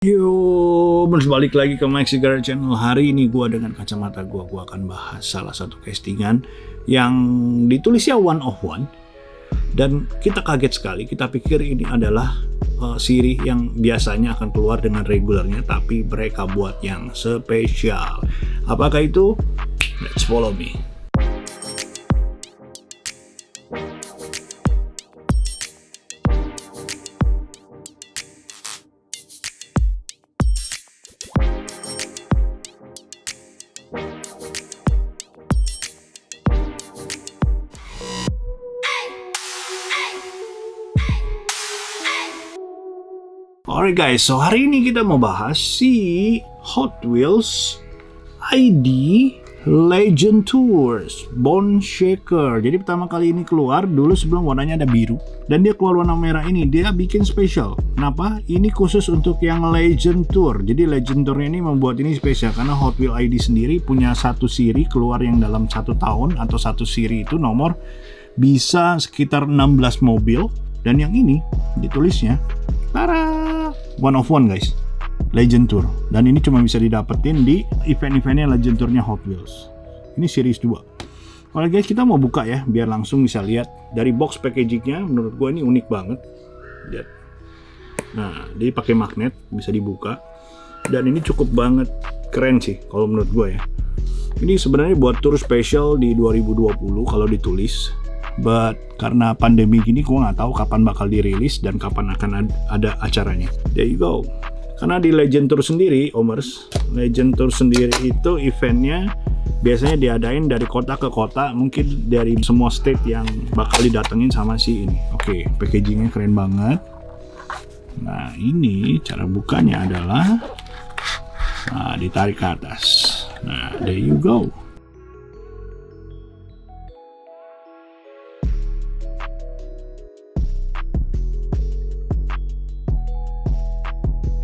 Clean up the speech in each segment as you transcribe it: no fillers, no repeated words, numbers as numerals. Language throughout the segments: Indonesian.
Yo, balik lagi ke Mike Sigara Channel. Hari ini gue dengan kacamata gue akan bahas salah satu castingan yang ditulisnya 101. Dan kita kaget sekali, kita pikir ini adalah siri yang biasanya akan keluar dengan regulernya, tapi mereka buat yang spesial. Apakah itu? Let's follow me. Alright guys, so hari ini kita mau bahas si Hot Wheels ID Legend Tours Bone Shaker. Jadi pertama kali ini keluar, dulu sebelum warnanya ada biru, dan dia keluar warna merah ini, dia bikin spesial. Kenapa? Ini khusus untuk yang Legend Tour. Jadi Legend Tour ini membuat ini spesial karena Hot Wheels ID sendiri punya satu siri keluar yang dalam 1 tahun, atau satu siri itu nomor bisa sekitar 16 mobil, dan yang ini ditulisnya Tara! 101 guys, Legend Tour. Dan ini cuma bisa didapetin di event-eventnya Legend Tournya Hot Wheels. Ini series 2. Oke guys, kita mau buka ya, biar langsung bisa lihat dari box packagingnya. Menurut gue ini unik banget. Lihat. Nah, dia pakai magnet, bisa dibuka. Dan ini cukup banget keren sih, kalau menurut gue ya. Ini sebenarnya buat tour spesial di 2020 kalau ditulis. But karena pandemi gini, gue nggak tahu kapan bakal dirilis dan kapan akan ada acaranya. There you go. Karena di Legend Tour sendiri, Omers, Legend Tour sendiri itu eventnya biasanya diadain dari kota ke kota, mungkin dari semua state yang bakal didatengin sama si ini. Oke, packagingnya keren banget. Nah, ini cara bukanya adalah, nah, ditarik ke atas. Nah, there you go.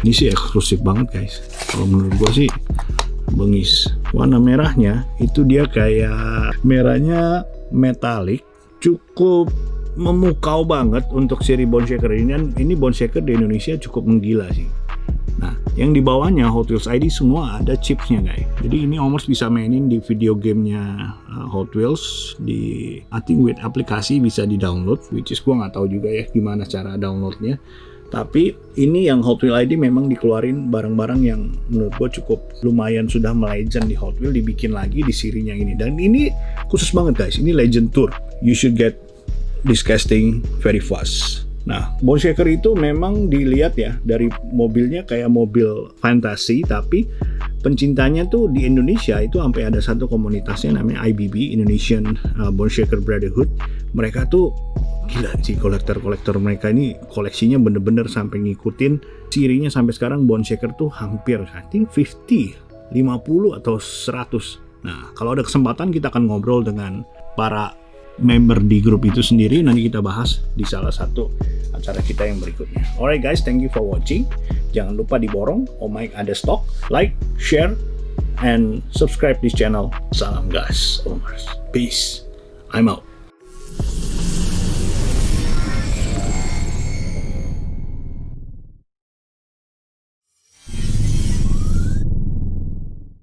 Ini sih eksklusif banget guys. Kalau menurut gue sih bengis. Warna merahnya itu dia kayak merahnya metalik, cukup memukau banget untuk seri Bone Shaker ini. Dan ini Bone Shaker di Indonesia cukup menggila sih. Nah, yang di bawahnya Hot Wheels ID semua ada chipsnya guys. Jadi ini Omers bisa mainin di video gamenya Hot Wheels di, I think with aplikasi bisa di download, which is gue nggak tahu juga ya gimana cara downloadnya. Tapi ini yang Hot Wheels ID memang dikeluarin barang-barang yang menurut gue cukup lumayan sudah melegend di Hot Wheels, dibikin lagi di sirinya ini. Dan ini khusus banget guys, ini Legend Tour. You should get this casting very fast. Nah, Bone Shaker itu memang dilihat ya dari mobilnya kayak mobil fantasi, tapi pencintanya tuh di Indonesia itu sampai ada satu komunitasnya namanya IBB, Indonesian Bone Shaker Brotherhood. Mereka tuh gila sih, kolektor mereka ini koleksinya bener-bener sampai ngikutin sirinya sampai sekarang. Bone Shaker tuh hampir I think 50 atau 100. Nah, kalau ada kesempatan kita akan ngobrol dengan para member di grup itu sendiri, nanti kita bahas di salah satu acara kita yang berikutnya. Alright guys, thank you for watching. Jangan lupa diborong, Mike ada stok. Like, share, and subscribe this channel. Salam gas, Omers. Peace. I'm out.